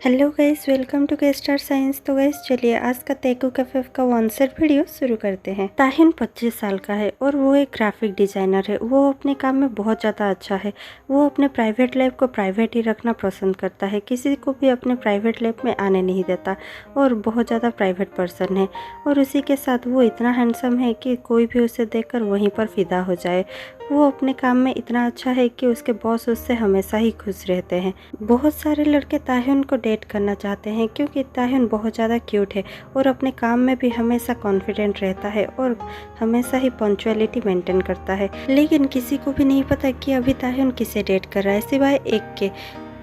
Hello guys, welcome to के star signs. तो guys चलिए आज का तेकू कैफे का वन-सेट वीडियो शुरू करते हैं। ताहिन 25 साल का है और वो एक ग्राफिक डिजाइनर है। वो अपने काम में बहुत ज़्यादा अच्छा है। वो अपने प्राइवेट लाइफ को प्राइवेट ही रखना पसंद करता है, किसी को भी अपने प्राइवेट लाइफ में आने नहीं देता और बहुत ज़्यादा प्राइवेट पर्सन है। और उसी के साथ वो इतना हैंडसम है कि कोई भी उसे देखकर वहीं पर फिदा हो जाए। वो अपने काम में इतना अच्छा है कि उसके बॉस उससे हमेशा ही खुश रहते हैं। बहुत सारे लड़के ताहिन को डेट करना चाहते हैं क्योंकि ताहिन बहुत ज़्यादा क्यूट है और अपने काम में भी हमेशा कॉन्फिडेंट रहता है और हमेशा ही पंक्चुअलिटी मेंटेन करता है। लेकिन किसी को भी नहीं पता कि अभी ताहिन किसे डेट कर रहा है सिवाय एक के।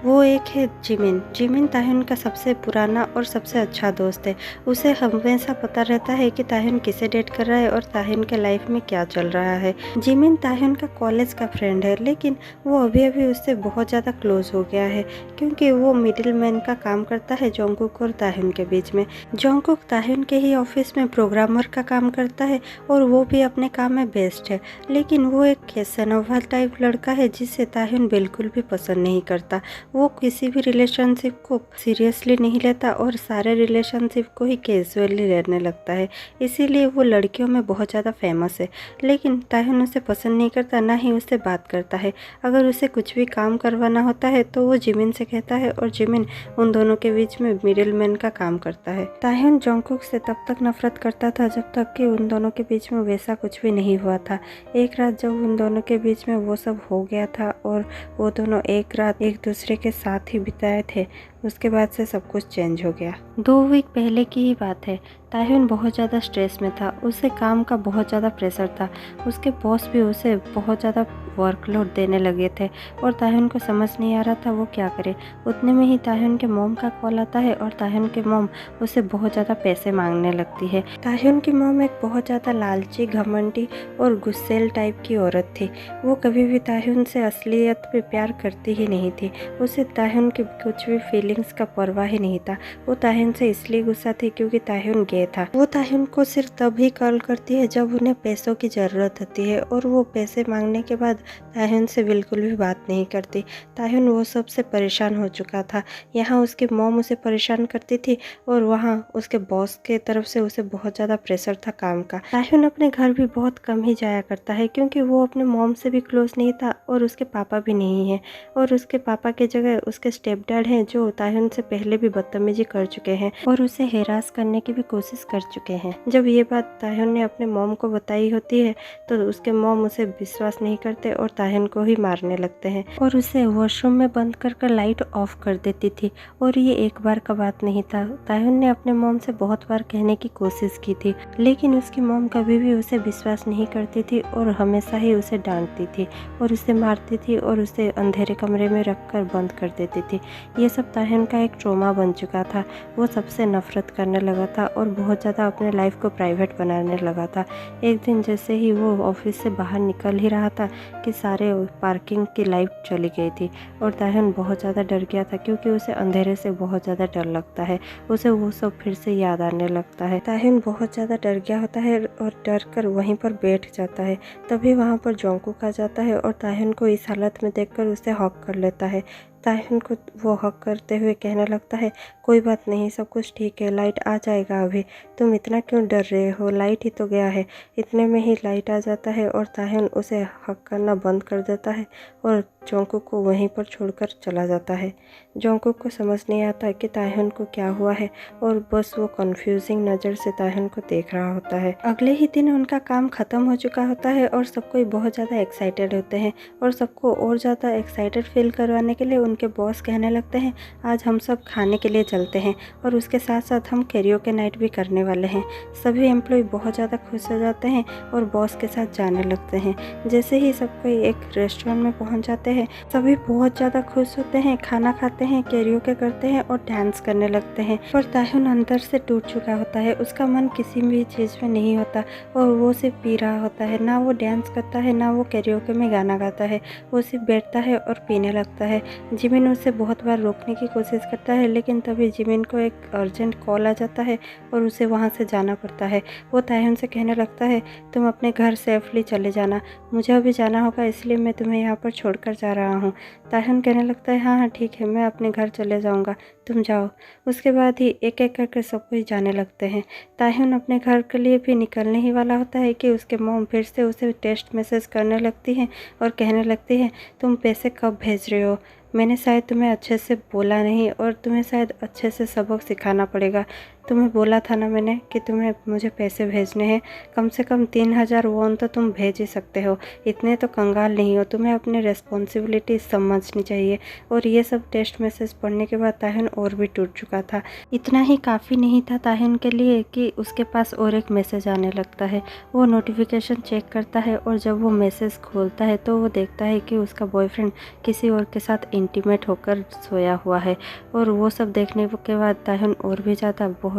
वो एक है जिमिन। जिमिन ताहिन का सबसे पुराना और सबसे अच्छा दोस्त है। उसे हमेशा पता रहता है कि ताहिन किसे डेट कर रहा है और ताहिन के लाइफ में क्या चल रहा है। जिमिन ताहिन का कॉलेज का फ्रेंड है, लेकिन वो अभी अभी उससे बहुत ज़्यादा क्लोज हो गया है क्योंकि वो मिडिल मैन का काम करता है जोंगकुक और ताहिन के बीच में। जोंगकुक ताहिन के ही ऑफिस में प्रोग्रामर का काम करता है और वो भी अपने काम में बेस्ट है, लेकिन वो एक कैसेनोवा टाइप लड़का है जिसे ताहिन बिल्कुल भी पसंद नहीं करता। वो किसी भी रिलेशनशिप को सीरियसली नहीं लेता और सारे रिलेशनशिप को ही कैजुअली लेने लगता है, इसीलिए वो लड़कियों में बहुत ज़्यादा फेमस है। लेकिन ताहिन उसे पसंद नहीं करता, ना ही उससे बात करता है। अगर उसे कुछ भी काम करवाना होता है तो वो जिमिन से कहता है और जिमिन उन दोनों के बीच में मिडिल मैन का काम करता है। ताहिन जोंगकुक से तब तक नफरत करता था जब तक कि उन दोनों के बीच में वैसा कुछ भी नहीं हुआ था। एक रात जब उन दोनों के बीच में वो सब हो गया था और वो दोनों एक रात एक दूसरे के साथ ही बिताए थे, उसके बाद से सब कुछ चेंज हो गया। 2 वीक पहले की ही बात है। ताहिन बहुत ज़्यादा स्ट्रेस में था। उसे काम का बहुत ज़्यादा प्रेशर था। उसके बॉस भी उसे बहुत ज़्यादा वर्कलोड देने लगे थे और ताहिन को समझ नहीं आ रहा था वो क्या करे। उतने में ही ताहिन के मॉम का कॉल आता है और ताहिन के मॉम उसे बहुत ज़्यादा पैसे मांगने लगती है। ताहिन की मॉम एक बहुत ज़्यादा लालची, घमंडी और गुस्सेल टाइप की औरत थी। वो कभी भी ताहिन से असलियत पे प्यार करती ही नहीं थी। उसे ताहिन की कुछ भी फीलिंग्स का परवाह ही नहीं था। वो ताहिन से इसलिए गुस्सा थी क्योंकि ताहिन गे था। वो ताहिन को सिर्फ तभी कॉल करती है जब उन्हें पैसों की ज़रूरत होती है और वो पैसे मांगने के बाद ताहिन से बिल्कुल भी बात नहीं करती। ताहिन वो सब से परेशान हो चुका था। यहाँ उसकी मॉम उसे परेशान करती थी और वहाँ उसके बॉस के तरफ से उसे बहुत ज़्यादा प्रेशर था काम का। ताहिन अपने घर भी बहुत कम ही जाया करता है क्योंकि वो अपने मॉम से भी क्लोज नहीं था और उसके पापा भी नहीं है और उसके पापा की जगह उसके स्टेप डैड हैं जो ताहिन से पहले भी बदतमीजी कर चुके हैं और उसे हेरास करने की भी कोशिश कर चुके हैं। जब ये बात ताहिन ने अपने मॉम को बताई होती है तो उसके मॉम उसे विश्वास नहीं करते और ताहिन को ही मारने लगते हैं और उसे वॉशरूम में बंद कर लाइट ऑफ कर देती थी। और ये एक बार का बात नहीं था। ताहिन ने अपने मॉम से बहुत बार कहने की कोशिश की थी, लेकिन उसकी मॉम कभी भी उसे विश्वास नहीं करती थी और हमेशा ही उसे डांटती थी और उसे मारती थी और उसे अंधेरे कमरे में रखकर बंद कर देती थी। ये सब ताहिन का एक ट्रॉमा बन चुका था। वो सबसे नफरत करने लगा था और बहुत ज़्यादा अपने लाइफ को प्राइवेट बनाने लगा था। एक दिन जैसे ही वो ऑफिस से बाहर निकल ही रहा था कि सारे पार्किंग की लाइट चली गई थी और ताहिन बहुत ज़्यादा डर गया था क्योंकि उसे अंधेरे से बहुत ज़्यादा डर लगता है। उसे वो सब फिर से याद आने लगता है। ताहिन बहुत ज़्यादा डर गया होता है और डर कर वहीं पर बैठ जाता है। तभी वहाँ पर जोंगकुक आ जाता है और ताहिन को इस हालत में देखकर उसे हॉक कर लेता है। ताहिन को वो हक करते हुए कहने लगता है, कोई बात नहीं, सब कुछ ठीक है, लाइट आ जाएगा अभी, तुम इतना क्यों डर रहे हो, लाइट ही तो गया है। इतने में ही लाइट आ जाता है और ताहिन उसे हक करना बंद कर देता है और जोंगकुक को वहीं पर छोड़कर चला जाता है। जोंगकुक को समझ नहीं आता कि ताहिन को क्या हुआ है और बस वो कंफ्यूजिंग नज़र से ताहिन को देख रहा होता है। अगले ही दिन उनका काम ख़त्म हो चुका होता है और सब कोई बहुत ज़्यादा एक्साइटेड होते हैं और सबको और ज़्यादा एक्साइटेड फील करवाने के लिए उनके बॉस कहने लगते हैं, आज हम सब खाने के लिए चलते हैं और उसके साथ साथ हम कैरियोके नाइट भी करने वाले हैं। सभी एम्प्लॉय बहुत ज़्यादा खुश हो जाते हैं और बॉस के साथ जाने लगते हैं। जैसे ही सब कोई एक रेस्टोरेंट में पहुंच जाते हैं, सभी बहुत ज़्यादा खुश होते हैं, खाना खाते हैं, कैरियोके करते हैं और डांस करने लगते हैं। पर ताहिन अंदर से टूट चुका होता है। उसका मन किसी भी चीज़ में नहीं होता और वो सिर्फ पी रहा होता है। ना वो डांस करता है, ना वो कैरियोके में गाना गाता है। वो सिर्फ बैठता है और पीने लगता है। जिमिन उसे बहुत बार रोकने की कोशिश करता है, लेकिन तभी जिमिन को एक अर्जेंट कॉल आ जाता है और उसे वहाँ से जाना पड़ता है। वो ताहिन से कहने लगता है, तुम अपने घर सेफली चले जाना, मुझे अभी जाना होगा इसलिए मैं तुम्हें यहाँ पर छोड़कर जा रहा हूँ। ताहिन कहने लगता है, हाँ हाँ ठीक है, मैं अपने घर चले जाऊँगा, तुम जाओ। उसके बाद ही एक एक करके सब कोई जाने लगते हैं। ताह्युन अपने घर के लिए भी निकलने ही वाला होता है कि उसके मॉम फिर से उसे टेक्स्ट मैसेज करने लगती हैं और कहने लगती हैं, तुम पैसे कब भेज रहे हो? मैंने शायद तुम्हें अच्छे से बोला नहीं और तुम्हें शायद अच्छे से सबक सिखाना पड़ेगा। तुम्हें बोला था ना मैंने कि तुम्हें मुझे पैसे भेजने हैं। कम से कम 3000 वॉन तो तुम भेज ही सकते हो। इतने तो कंगाल नहीं हो। तुम्हें अपनी रिस्पॉन्सिबिलिटी समझनी चाहिए। और ये सब टेक्स्ट मैसेज पढ़ने के बाद ताह्युन और भी टूट चुका था। इतना ही काफ़ी नहीं था ताह्युन के लिए कि उसके पास और एक मैसेज आने लगता है। वो नोटिफिकेशन चेक करता है और जब वो मैसेज खोलता है तो वो देखता है कि उसका बॉयफ्रेंड किसी और के साथ इंटीमेट होकर सोया हुआ है। और वो सब देखने के बाद ताह्युन और भी ज़्यादा बहुत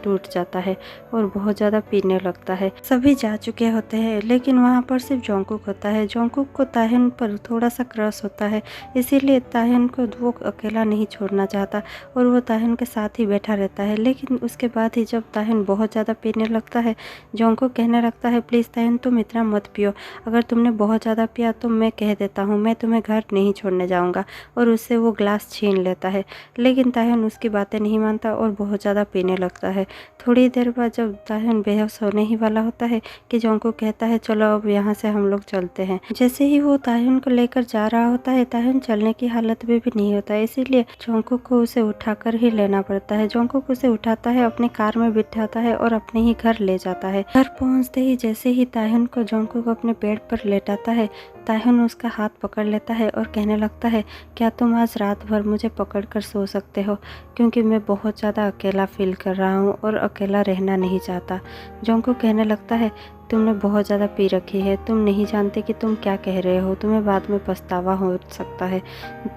टूट जाता है और बहुत ज़्यादा पीने लगता है। सभी जा चुके होते हैं लेकिन वहाँ पर सिर्फ जोंगकुक होता है। जोंगकुक को ताह्युन पर थोड़ा सा क्रश होता है, इसीलिए ताह्युन को वो अकेला नहीं छोड़ना चाहता और वो ताह्युन के साथ ही बैठा रहता है। लेकिन उसके बाद ही जब ताह्युन बहुत ज़्यादा पीने लगता है, जोंगकुक कहने लगता है, प्लीज़ ताह्युन तुम इतना मत पियो। अगर तुमने बहुत ज़्यादा पिया तो मैं कह देता हूँ, मैं तुम्हें घर नहीं छोड़ने जाऊँगा। और उससे वो ग्लास छीन लेता है। लेकिन ताह्युन उसकी बातें नहीं मानता और बहुत ज़्यादा पीने लगता है। थोड़ी देर बाद जब ताह्युन बेहोश होने ही वाला होता है कि जोंगकुक कहता है, चलो अब यहाँ से हम लोग चलते हैं। जैसे ही वो ताह्युन को लेकर जा रहा होता है, ताह्युन चलने की हालत में भी नहीं होता है, इसीलिए जोंगकुक को उसे उठाकर ही लेना पड़ता है। जोंगकुक उसे उठाता है, अपनी कार में बिठाता है और अपने ही घर ले जाता है। घर पहुँचते ही जैसे ही ताह्युन को जोंगकुक अपने बेड पर लेटाता है, ताह्युन उसका हाथ पकड़ लेता है और कहने लगता है, क्या तुम आज रात भर मुझे पकड़ कर सो सकते हो? क्योंकि मैं बहुत ज़्यादा अकेला फील कर रहा हूँ और अकेला रहना नहीं चाहता। जोंगकुक कहने लगता है, तुमने बहुत ज़्यादा पी रखी है, तुम नहीं जानते कि तुम क्या कह रहे हो, तुम्हें बाद में पछतावा हो सकता है।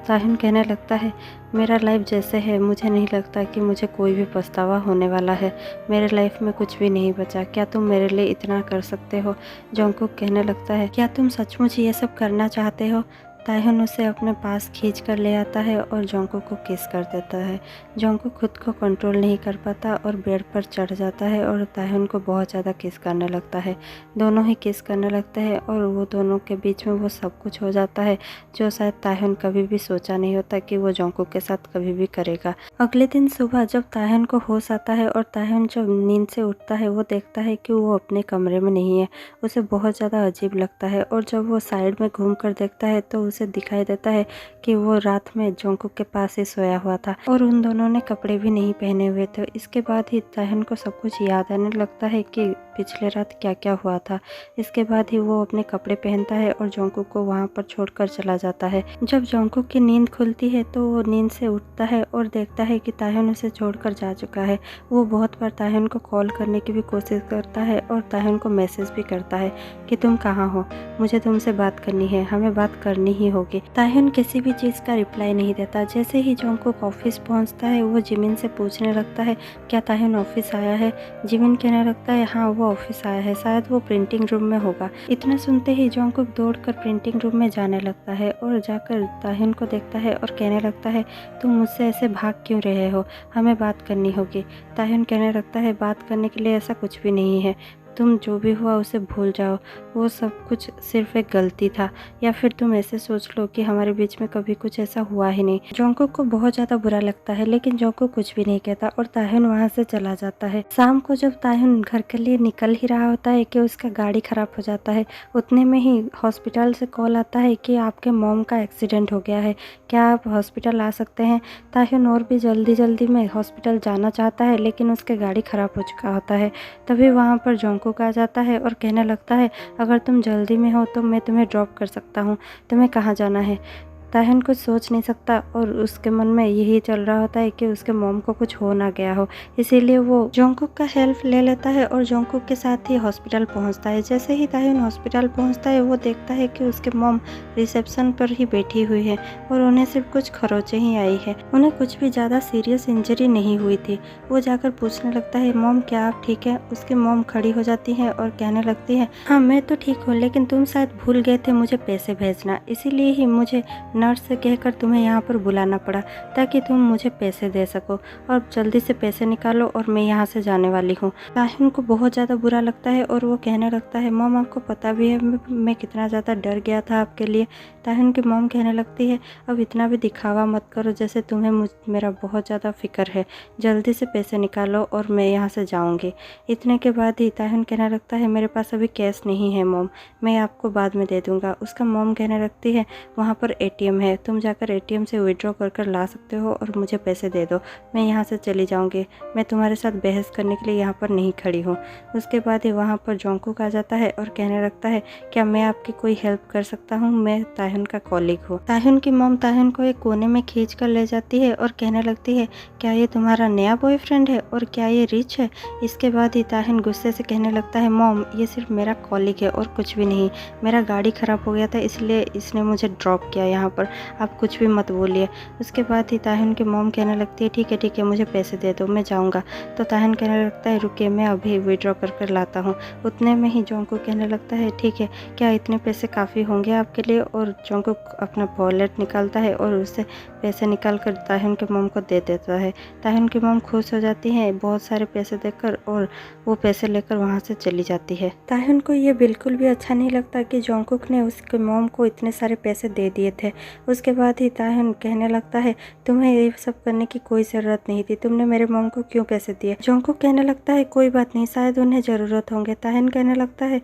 ताह्युन कहने लगता है, मेरा लाइफ जैसे है, मुझे नहीं लगता कि मुझे कोई भी पछतावा होने वाला है। मेरे लाइफ में कुछ भी नहीं बचा, क्या तुम मेरे लिए इतना कर सकते हो? जोंगकुक कहने लगता है, क्या तुम सचमुच ये सब करना चाहते हो? ताह्युन उसे अपने पास खींच कर ले आता है और जोंगकुक को किस कर देता है। जोंगकुक खुद को कंट्रोल नहीं कर पाता और बेड पर चढ़ जाता है और ताह्युन को बहुत ज़्यादा किस करने लगता है। दोनों ही किस करने लगते हैं और वो दोनों के बीच में वो सब कुछ हो जाता है जो शायद ताह्युन कभी भी सोचा नहीं होता कि वो जोंगकुक के साथ कभी भी करेगा। अगले दिन सुबह जब ताह्युन को होश आता है और ताह्युन जब नींद से उठता है, वो देखता है कि वो अपने कमरे में नहीं है। उसे बहुत ज़्यादा अजीब लगता है और जब वो साइड में घूम कर देखता है तो उसे दिखाई देता है कि वो रात में जोंगकुक के पास ही सोया हुआ था और उन दोनों ने कपड़े भी नहीं पहने हुए थे। इसके बाद ही ताह्युन को सब कुछ याद आने लगता है कि पिछले रात क्या क्या हुआ था। इसके बाद ही वो अपने कपड़े पहनता है और जोंगकुक को वहाँ पर छोड़कर चला जाता है। जब जोंगकुक की नींद खुलती है तो वो नींद से उठता है और देखता है कि ताह्युन उसे छोड़कर जा चुका है। वो बहुत बार ताह्युन को कॉल करने की भी कोशिश करता है और ताह्युन को मैसेज भी करता है कि तुम कहाँ हो, मुझे तुमसे बात करनी है, हमें बात करनी ही होगी। ताह्युन किसी भी चीज़ का रिप्लाई नहीं देता। जैसे ही जोंगकुक ऑफिस पहुँचता है, वो जिमिन से पूछने लगता है, क्या ताह्युन ऑफिस आया है? जिमिन कहने लगता है, हाँ वो ऑफिस आया है, शायद वो प्रिंटिंग रूम में होगा। इतना सुनते ही जोंगकुक दौड़कर प्रिंटिंग रूम में जाने लगता है और जाकर ताह्युन को देखता है और कहने लगता है, तुम मुझसे ऐसे भाग क्यों रहे हो, हमें बात करनी होगी। ताह्युन कहने लगता है, बात करने के लिए ऐसा कुछ भी नहीं है, तुम जो भी हुआ उसे भूल जाओ, वो सब कुछ सिर्फ एक गलती था, या फिर तुम ऐसे सोच लो कि हमारे बीच में कभी कुछ ऐसा हुआ ही नहीं। जोंगकुक को बहुत ज़्यादा बुरा लगता है लेकिन जोंगकुक कुछ भी नहीं कहता और ताह्युन वहाँ से चला जाता है। शाम को जब ताह्युन घर के लिए निकल ही रहा होता है कि उसका गाड़ी खराब हो जाता है, उतने में ही हॉस्पिटल से कॉल आता है कि आपके मॉम का एक्सीडेंट हो गया है, क्या आप हॉस्पिटल आ सकते हैं। ताह्युन और भी जल्दी में हॉस्पिटल जाना चाहता है लेकिन उसके गाड़ी खराब हो चुका होता है। तभी वहाँ पर जोंगकुक आ जाता है और कहने लगता है, अगर तुम जल्दी में हो तो मैं तुम्हें ड्रॉप कर सकता हूँ, तुम्हें कहाँ जाना है। ताह्युन कुछ सोच नहीं सकता और उसके मन में यही चल रहा होता है कि उसके मॉम को कुछ हो ना गया हो, इसीलिए वो जोंगकुक का हेल्प ले लेता है और जोंगकुक के साथ ही हॉस्पिटल पहुंचता है। जैसे ही ताह्युन हॉस्पिटल पहुंचता है, वो देखता है कि उसके मॉम रिसेप्शन पर ही बैठी हुई है और उन्हें सिर्फ कुछ खरोंचें ही आई है, उन्हें कुछ भी ज़्यादा सीरियस इंजरी नहीं हुई थी। वो जाकर पूछने लगता है, मॉम क्या आप ठीक है? उसकी मॉम खड़ी हो जाती है और कहने लगती है, हाँ मैं तो ठीक हूँ, लेकिन तुम शायद भूल गए थे मुझे पैसे भेजना, इसीलिए ही मुझे नर्स से कहकर तुम्हें यहाँ पर बुलाना पड़ा ताकि तुम मुझे पैसे दे सको, और जल्दी से पैसे निकालो और मैं यहाँ से जाने वाली हूँ। ताहिन को बहुत ज़्यादा बुरा लगता है और वो कहने लगता है, मॉम आपको पता भी है मैं कितना ज़्यादा डर गया था आपके लिए। ताहिन की मॉम कहने लगती है, अब इतना भी दिखावा मत करो जैसे तुम्हें मेरा बहुत ज़्यादा फिक्र है, जल्दी से पैसे निकालो और मैं यहाँ से जाऊँगी। इतने के बाद ही ताहिन कहने लगता है, मेरे पास अभी कैश नहीं है मॉम, मैं आपको बाद में दे दूँगा। उसका मॉम कहने लगती है, वहाँ पर ATM है, तुम जाकर ATM से विड्रॉ कर ला सकते हो और मुझे पैसे दे दो, मैं यहाँ से चली जाऊँगी, मैं तुम्हारे साथ बहस करने के लिए यहाँ पर नहीं खड़ी हूँ। उसके बाद ही वहाँ पर जोंगकुक आ जाता है और कहने लगता है, क्या मैं आपकी कोई हेल्प कर सकता हूँ, मैं ताहिन का कॉलीग हूँ। ताहिन की मॉम ताहिन को एक कोने में खींच कर ले जाती है और कहने लगती है, क्या ये तुम्हारा नया बॉयफ्रेंड है और क्या ये रिच है। इसके बाद ही ताहिन गुस्से से कहने लगता है, मॉम ये सिर्फ मेरा कॉलीग है और कुछ भी नहीं, मेरा गाड़ी ख़राब हो गया था इसलिए इसने मुझे ड्रॉप किया यहाँ पर, आप कुछ भी मत बोलिए। उसके बाद ही ताहिन की मॉम कहने लगती है, ठीक है मुझे पैसे दे दो, मैं जाऊँगा। तो ताहिन कहने लगता है, रुकिए मैं अभी विड्रॉ कर लाता हूँ। उतने में ही जोंगकुक कहने लगता है, ठीक है, क्या इतने पैसे काफ़ी होंगे आपके लिए। और जोंगकुक अपना वॉलेट निकालता है और उससे पैसे निकाल कर ताहिन के मॉम को दे देता है। ताहिन की मॉम खुश हो जाती है बहुत सारे पैसे देकर और वो पैसे लेकर वहाँ से चली जाती है। ताहिन को ये बिल्कुल भी अच्छा नहीं लगता कि जोंगकुक ने उसके मॉम को इतने सारे पैसे दे दिए थे। उसके बाद ही ताहिन कहने लगता है, तुम्हें ये सब करने की कोई ज़रूरत नहीं थी, तुमने मेरे मॉम को क्यों पैसे दिए। जोंगकुक कहने लगता है, कोई बात नहीं, शायद उन्हें ज़रूरत होंगे। ताहिन कहने लगता है,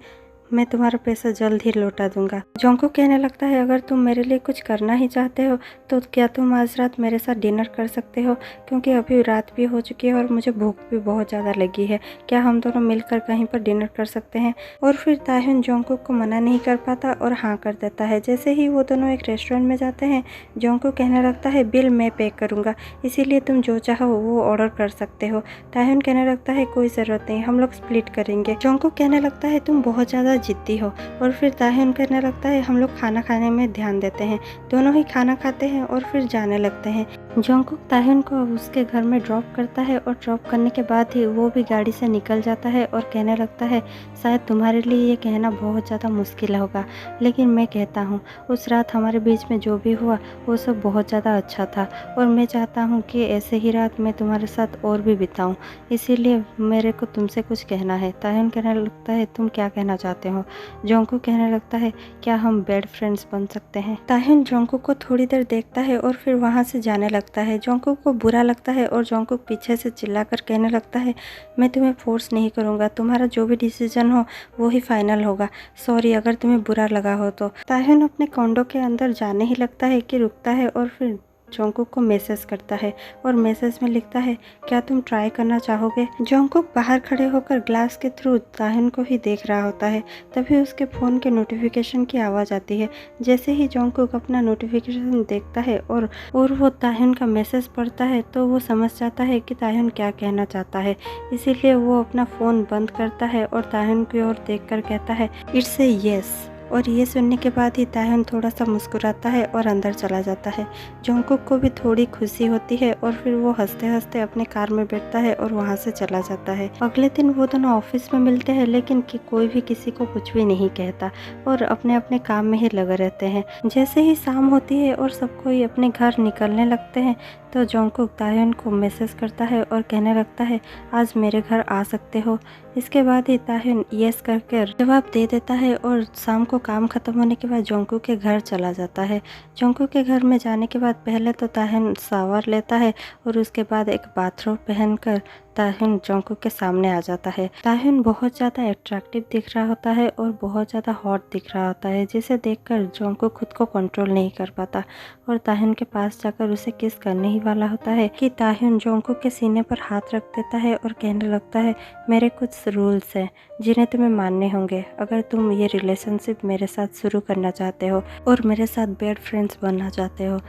मैं तुम्हारा पैसा जल्द ही लौटा दूंगा। जोंगकुक कहने लगता है, अगर तुम मेरे लिए कुछ करना ही चाहते हो तो क्या तुम आज रात मेरे साथ डिनर कर सकते हो, क्योंकि अभी रात भी हो चुकी है और मुझे भूख भी बहुत ज़्यादा लगी है, क्या हम दोनों मिलकर कहीं पर डिनर कर सकते हैं। और फिर ताहिन जोंगकुक को मना नहीं कर पाता और हाँ कर देता है। जैसे ही वो दोनों एक रेस्टोरेंट में जाते हैं, जोंगकुक कहने लगता है, बिल मैं पे करूँगा, इसीलिए तुम जो चाहो वो ऑर्डर कर सकते हो। ताहिन कहने लगता है, कोई ज़रूरत नहीं, हम लोग स्प्लिट करेंगे। जोंगकुक कहने लगता है, तुम बहुत ज़्यादा जिद्दी हो। और फिर ताहिन कहने लगता है, हम लोग खाना खाने में ध्यान देते हैं। दोनों ही खाना खाते हैं और फिर जाने लगते हैं। जोंगकुक ताहिन को उसके घर में ड्रॉप करता है और ड्रॉप करने के बाद ही वो भी गाड़ी से निकल जाता है और कहने लगता है, शायद तुम्हारे लिए ये कहना बहुत ज़्यादा मुश्किल होगा, लेकिन मैं कहता हूँ उस रात हमारे बीच में जो भी हुआ वो सब बहुत ज़्यादा अच्छा था और मैं चाहता हूँ कि ऐसे ही रात मैं तुम्हारे साथ और भी बिताऊँ, इसीलिए मेरे को तुमसे कुछ कहना है। ताहिन कहने लगता है, तुम क्या कहना चाहते हो। जोंगकुक कहने लगता है, क्या हम बेड फ्रेंड्स बन सकते हैं। ताहिन जोंगकुक को थोड़ी देर देखता है और फिर वहाँ से जाने लगता है। जोंगकुक को बुरा लगता है और जोंगकुक पीछे से चिल्लाकर कहने लगता है, मैं तुम्हें फोर्स नहीं करूँगा, तुम्हारा जो भी डिसीजन हो वो ही फाइनल होगा, सॉरी अगर तुम्हें बुरा लगा हो तो। ताहिन अपने कॉन्डो के अंदर जाने ही लगता है कि रुकता है और फिर जोंगकुक को मैसेज करता है और मैसेज में लिखता है, क्या तुम ट्राई करना चाहोगे। जोंगकुक बाहर खड़े होकर ग्लास के थ्रू ताहिन को ही देख रहा होता है। तभी उसके फ़ोन के नोटिफिकेशन की आवाज़ आती है। जैसे ही जोंगकुक अपना नोटिफिकेशन देखता है और वो ताहिन का मैसेज पढ़ता है तो वो समझ जाता है कि ताहिन क्या कहना चाहता है, इसीलिए वो अपना फ़ोन बंद करता है और ताहिन की ओर देखकर कहता है, इट्स ए येस। और ये सुनने के बाद ही ताहिन थोड़ा सा मुस्कुराता है और अंदर चला जाता है। जोंगकुक को भी थोड़ी खुशी होती है और फिर वो हंसते हंसते अपने कार में बैठता है और वहाँ से चला जाता है। अगले दिन वो दोनों ऑफिस में मिलते हैं, लेकिन कोई भी किसी को कुछ भी नहीं कहता और अपने अपने काम में ही लगे रहते हैं। जैसे ही शाम होती है और सब कोई अपने घर निकलने लगते हैं तो जोंगकुक ताहिन को मैसेज करता है और कहने लगता है, आज मेरे घर आ सकते हो। इसके बाद ही ताहिन यस करके जवाब दे देता है और शाम को काम खत्म होने के बाद जोंगकुक के घर चला जाता है। जोंगकुक के घर में जाने के बाद पहले तो ताहिन शावर लेता है और उसके बाद एक बाथरोब पहनकर ताहिन जोंगकुक के सामने आ जाता है। ताहिन बहुत ज़्यादा अट्रैक्टिव दिख रहा होता है और बहुत ज़्यादा हॉट दिख रहा होता है, जिसे देखकर जोंगकुक खुद को कंट्रोल नहीं कर पाता और ताहिन के पास जाकर उसे किस करने ही वाला होता है कि ताहिन जोंगकुक के सीने पर हाथ रख देता है और कहने लगता है, मेरे कुछ रूल्स हैं जिन्हें तुम्हें मानने होंगे अगर तुम ये रिलेशनशिप मेरे साथ शुरू करना चाहते हो और मेरे साथ बेड फ्रेंड्स बनना चाहते हो।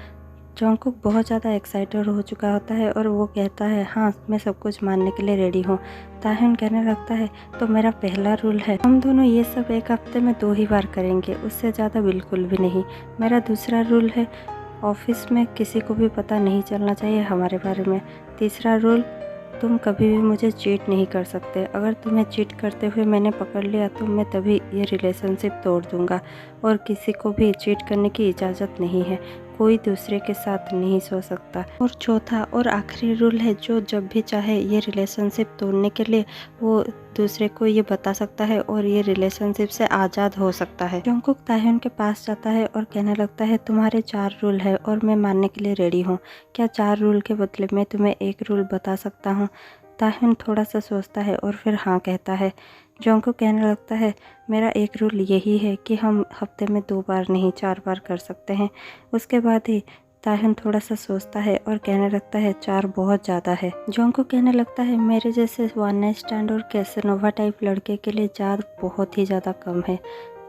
जोंगकुक बहुत ज़्यादा एक्साइटेड हो चुका होता है और वो कहता है, हाँ मैं सब कुछ मानने के लिए रेडी हूँ। ताहिन कहने लगता है, तो मेरा पहला रूल है हम दोनों ये सब एक हफ्ते में 2 ही बार करेंगे, उससे ज़्यादा बिल्कुल भी नहीं। मेरा दूसरा रूल है ऑफिस में किसी को भी पता नहीं चलना चाहिए हमारे बारे में। तीसरा रूल, तुम कभी भी मुझे चीट नहीं कर सकते, अगर तुम्हें चीट करते हुए मैंने पकड़ लिया तो मैं तभी ये रिलेशनशिप तोड़ दूंगा और किसी को भी चीट करने की इजाज़त नहीं है। कोई दूसरे के साथ नहीं सो सकता। और चौथा और आखिरी रूल है, जो जब भी चाहे ये रिलेशनशिप तोड़ने के लिए वो दूसरे को ये बता सकता है और ये रिलेशनशिप से आज़ाद हो सकता है। जंगकुक ताह्युन के पास जाता है और कहने लगता है तुम्हारे 4 रूल है और मैं मानने के लिए रेडी हूँ। क्या 4 रूल के बदले मैं तुम्हें 1 रूल बता सकता हूँ? ताह्युन थोड़ा सा सोचता है और फिर हाँ कहता है। जंगकुक कहने लगता है मेरा 1 रूल यही है कि हम हफ्ते में 2 बार नहीं 4 बार कर सकते हैं। उसके बाद ही ताह्युन थोड़ा सा सोचता है और कहने लगता है 4 बहुत ज़्यादा है। जंगकुक कहने लगता है मेरे जैसे वन नाइट स्टैंड और कैसेनोवा टाइप लड़के के लिए 4 बहुत ही ज़्यादा कम है,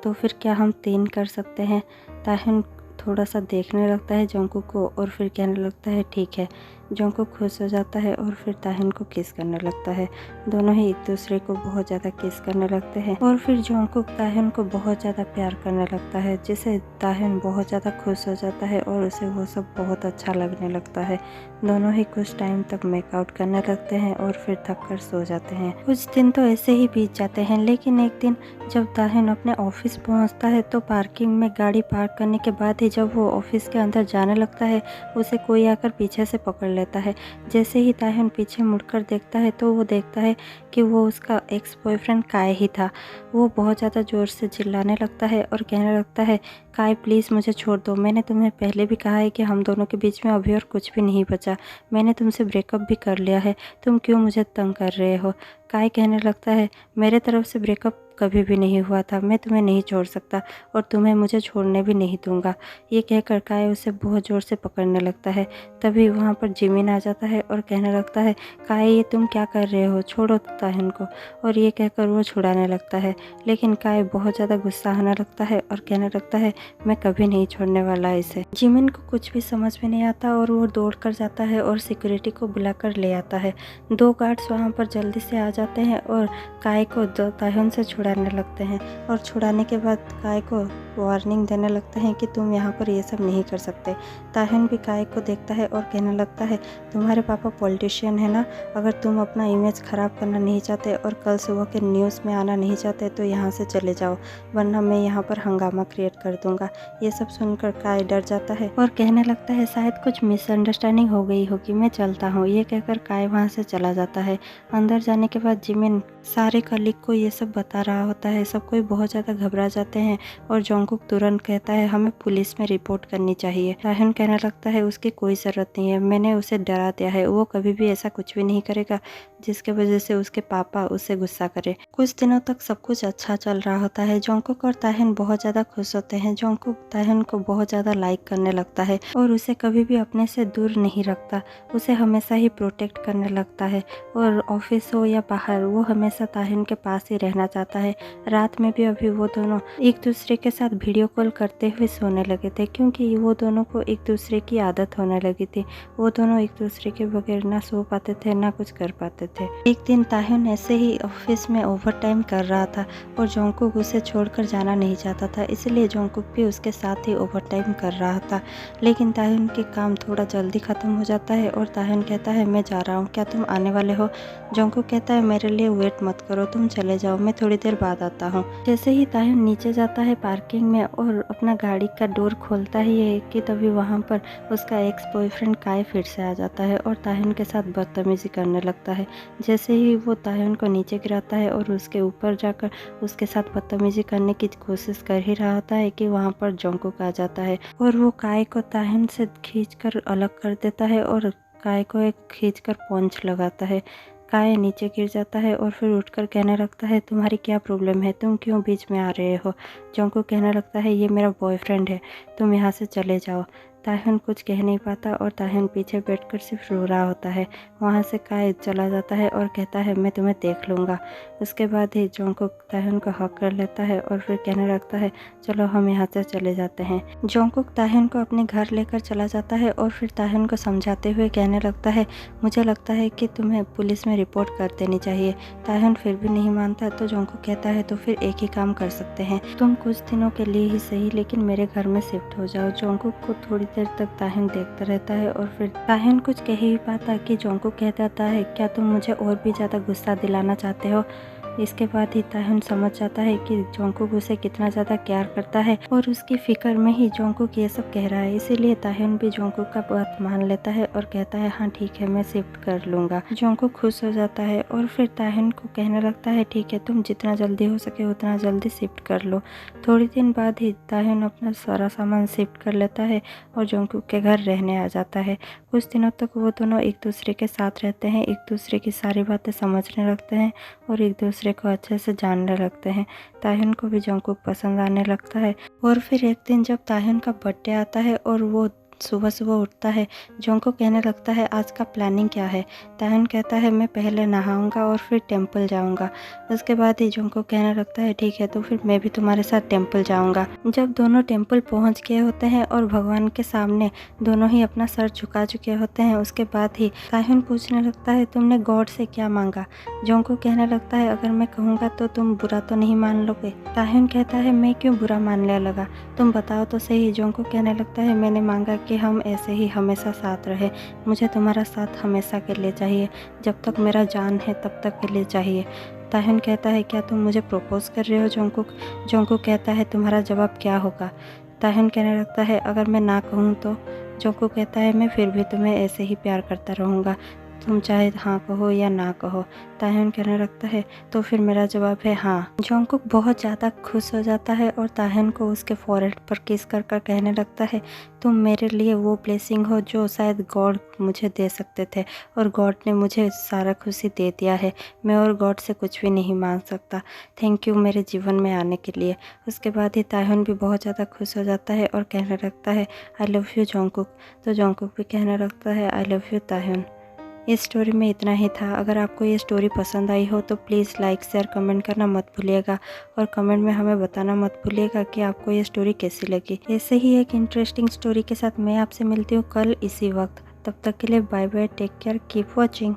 तो फिर क्या हम 3 कर सकते हैं? ताह्युन थोड़ा सा देखने लगता है जंगकुक को और फिर कहने लगता है ठीक है। जंगकुक खुश हो जाता है और फिर ताह्युन को किस करने लगता है। दोनों ही एक दूसरे को बहुत ज़्यादा किस करने लगते हैं और फिर जंगकुक ताह्युन को बहुत ज़्यादा प्यार करने लगता है, जिससे ताह्युन बहुत ज़्यादा खुश हो जाता है और उसे वो सब बहुत अच्छा लगने लगता है। दोनों ही कुछ टाइम तक मेकआउट करने लगते हैं और फिर थक कर सो जाते हैं। कुछ दिन तो ऐसे ही बीत जाते हैं, लेकिन एक दिन जब ताह्युन अपने ऑफिस पहुंचता है तो पार्किंग में गाड़ी पार्क करने के बाद ही जब वो ऑफिस के अंदर जाने लगता है, उसे कोई आकर पीछे से पकड़ लेता है। जैसे ही ताह्युन पीछे मुड़कर देखता है तो वो देखता है कि वो उसका एक्स बॉयफ्रेंड काय ही था। वो बहुत ज़्यादा ज़ोर से चिल्लाने लगता है और कहने लगता है काय प्लीज़ मुझे छोड़ दो, मैंने तुम्हें पहले भी कहा है कि हम दोनों के बीच में अभी और कुछ भी नहीं बचा, मैंने तुमसे ब्रेकअप भी कर लिया है, तुम क्यों मुझे तंग कर रहे हो? काय कहने लगता है मेरे तरफ से ब्रेकअप कभी भी नहीं हुआ था, मैं तुम्हें नहीं छोड़ सकता और तुम्हें मुझे छोड़ने भी नहीं दूंगा। ये कहकर काय उसे बहुत ज़ोर से पकड़ने लगता है। तभी वहाँ पर जिमिन आ जाता है और कहने लगता है काय ये तुम क्या कर रहे हो, छोड़ो ताह्युन को। और ये कहकर वो छुड़ाने लगता है, लेकिन काय बहुत ज़्यादा गुस्सा आने लगता है और कहने लगता है मैं कभी नहीं छोड़ने वाला इसे। जिमिन को कुछ भी समझ में नहीं आता और वो दौड़ कर जाता है और सिक्योरिटी को बुलाकर ले आता है। 2 गार्ड्स वहाँ पर जल्दी से आ जाते हैं और काय को ताह्युन से छुड़ाने लगते हैं और छुड़ाने के बाद काय को वार्निंग देने लगते हैं कि तुम यहाँ पर ये सब नहीं कर सकते। ताह्युन भी काय को देखता है और कहने लगता है तुम्हारे पापा पॉलिटिशियन है ना, अगर तुम अपना इमेज ख़राब करना नहीं चाहते और कल सुबह के न्यूज़ में आना नहीं चाहते तो यहाँ से चले जाओ, वरना मैं यहाँ पर हंगामा क्रिएट कर दूंगा। ये सब सुनकर काय डर जाता है और कहने लगता है शायद कुछ मिसअंडरस्टैंडिंग हो गई होगी, मैं चलता हूँ। ये कहकर काय वहाँ से चला जाता है। अंदर जाने के बाद जिमिन सारे कलीग को ये सब बता रहा होता है। सब कोई बहुत ज़्यादा घबरा जाते हैं और जंगकुक तुरंत कहता है हमें पुलिस में रिपोर्ट करनी चाहिए। ताह्युन कहने लगता है उसकी कोई ज़रूरत नहीं है, मैंने उसे डरा दिया है, वो कभी भी ऐसा कुछ भी नहीं करेगा जिसके वजह से उसके पापा उसे गुस्सा करे। कुछ दिनों तक सब कुछ अच्छा चल रहा होता है। जंगकुक और ताह्युन बहुत ज़्यादा खुश होते हैं। जंगकुक ताह्युन को बहुत ज़्यादा लाइक करने लगता है और उसे कभी भी अपने से दूर नहीं रखता, उसे हमेशा ही प्रोटेक्ट करने लगता है और ऑफिस हो या बाहर वो हमेशा ताह्युन के पास ही रहना चाहता है। रात में भी अभी वो दोनों एक दूसरे के साथ वीडियो कॉल करते हुए सोने लगे थे, क्योंकि वो दोनों को एक दूसरे की आदत होने लगी थी। वो दोनों एक दूसरे के बगैर ना सो पाते थे ना कुछ कर पाते थे। एक दिन ताह्युन ऐसे ही ऑफिस में ओवर टाइम कर रहा था और जंगकुक उसे छोड़कर जाना नहीं चाहता था, इसलिए जंगकुक भी उसके साथ ही ओवर टाइम कर रहा था। लेकिन ताह्युन के काम थोड़ा जल्दी ख़त्म हो जाता है और ताह्युन कहता है मैं जा रहा हूँ, क्या तुम आने वाले हो? जंगकुक कहता है मेरे लिए वेट मत करो, तुम चले जाओ, मैं थोड़ी देर बाद आता हूँ। जैसे ही ताह्युन नीचे जाता है पार्किंग में और अपना गाड़ी का डोर खोलता ही है कि तभी वहाँ पर उसका एक्स बॉयफ्रेंड काय फिर से आ जाता है और ताह्युन के साथ बदतमीजी करने लगता है। जैसे ही वो ताह्युन को नीचे गिराता है और उसके ऊपर जाकर उसके साथ बदतमीजी करने की कोशिश कर ही रहा होता है कि वहाँ पर जंगकुक आ जाता है और वो काय को ताह्युन से खींचकर अलग कर देता है और काय को एक खींचकर पंच लगाता है। काय नीचे गिर जाता है और फिर उठकर कहने लगता है तुम्हारी क्या प्रॉब्लम है, तुम क्यों बीच में आ रहे हो? जंगकुक कहने लगता है ये मेरा बॉयफ्रेंड है, तुम यहाँ से चले जाओ। ताह्युन कुछ कह नहीं पाता और ताह्युन पीछे बैठकर सिर्फ रो रहा होता है। वहाँ से काय चला जाता है और कहता है मैं तुम्हें देख लूँगा। उसके बाद ही जंगकुक ताह्युन को हक कर लेता है और फिर कहने लगता है चलो हम यहाँ से चले जाते हैं। जंगकुक ताह्युन को अपने घर लेकर चला जाता है और फिर ताह्युन को समझाते हुए कहने लगता है मुझे लगता है कि तुम्हें पुलिस में रिपोर्ट कर देनी चाहिए। ताह्युन फिर भी नहीं मानता तो जंगकुक कहता है तो फिर एक ही काम कर सकते हैं, तुम कुछ दिनों के लिए ही सही लेकिन मेरे घर में शिफ्ट हो जाओ। जंगकुक को थोड़ी देर तक ताह्युन देखता रहता है और फिर ताह्युन कुछ कह ही पाता कि जंगकुक कह देता है क्या तुम मुझे और भी ज़्यादा गुस्सा दिलाना चाहते हो? इसके बाद ही ताह्युन समझ जाता है कि जोंगकुक उसे कितना ज़्यादा प्यार करता है और उसकी फिक्र में ही जोंगकुक ये सब कह रहा है। इसीलिए ताह्युन भी जोंगकुक का बात मान लेता है और कहता है हाँ ठीक है, मैं शिफ्ट कर लूँगा। जोंगकुक खुश हो जाता है और फिर ताह्युन को कहने लगता है ठीक है, तुम जितना जल्दी हो सके उतना जल्दी शिफ्ट कर लो। थोड़ी दिन बाद ही ताह्युन अपना सारा सामान शिफ्ट कर लेता है और जोंगकुक के घर रहने आ जाता है। कुछ दिनों तक वो दोनों एक दूसरे के साथ रहते हैं, एक दूसरे की सारी बातें समझने लगते हैं और एक दूसरे को अच्छे से जानने लगते हैं। ताह्युन को भी जोंगकुक पसंद आने लगता है। और फिर एक दिन जब ताह्युन का बर्थडे आता है और वो सुबह सुबह उठता है, जोंगकुक कहने लगता है आज का प्लानिंग क्या है। ताह्युन कहता है मैं पहले नहाऊंगा और फिर टेम्पल जाऊंगा। उसके बाद ही जोंगकुक कहने लगता है ठीक है, तो फिर मैं भी तुम्हारे साथ टेम्पल जाऊंगा। जब दोनों टेम्पल पहुंच गए होते हैं और भगवान के सामने दोनों ही अपना सर झुका चुके होते हैं, उसके बाद ही ताह्युन पूछने लगता है तुमने गॉड से क्या मांगा। जोंगकुक कहने लगता है अगर मैं कहूँगा तो तुम बुरा तो नहीं मान लोगे। ताह्युन कहता है मैं क्यों बुरा मानने लगा, तुम बताओ तो सही। जोंगकुक कहने लगता है मैंने मांगा कि हम ऐसे ही हमेशा साथ रहे। मुझे तुम्हारा साथ हमेशा के लिए चाहिए, जब तक मेरा जान है तब तक के लिए चाहिए। ताह्युन कहता है क्या तुम मुझे प्रपोज कर रहे हो जोंगकुक। जोंगकुक कहता है तुम्हारा जवाब क्या होगा। ताह्युन कहने लगता है अगर मैं ना कहूँ तो। जोंगकुक कहता है मैं फिर भी तुम्हें ऐसे ही प्यार करता रहूँगा, तुम चाहे हाँ कहो या ना कहो। ताह्युन कहने लगता है तो फिर मेरा जवाब है हाँ। जोंगकुक बहुत ज़्यादा खुश हो जाता है और ताह्युन को उसके फॉरहेड पर किस कर कहने लगता है तुम मेरे लिए वो ब्लेसिंग हो जो शायद गॉड मुझे दे सकते थे, और गॉड ने मुझे सारा खुशी दे दिया है। मैं और गॉड से कुछ भी नहीं मांग सकता। थैंक यू मेरे जीवन में आने के लिए। उसके बाद ही ताह्युन भी बहुत ज़्यादा खुश हो जाता है और कहने लगता है आई लव यू जोंगकुक। तो जोंगकुक भी कहने लगता है आई लव यू ताह्युन। इस स्टोरी में इतना ही था। अगर आपको ये स्टोरी पसंद आई हो तो प्लीज़ लाइक शेयर कमेंट करना मत भूलिएगा, और कमेंट में हमें बताना मत भूलिएगा कि आपको ये स्टोरी कैसी लगी। ऐसे ही एक इंटरेस्टिंग स्टोरी के साथ मैं आपसे मिलती हूँ कल इसी वक्त। तब तक के लिए bye bye, take care, keep watching.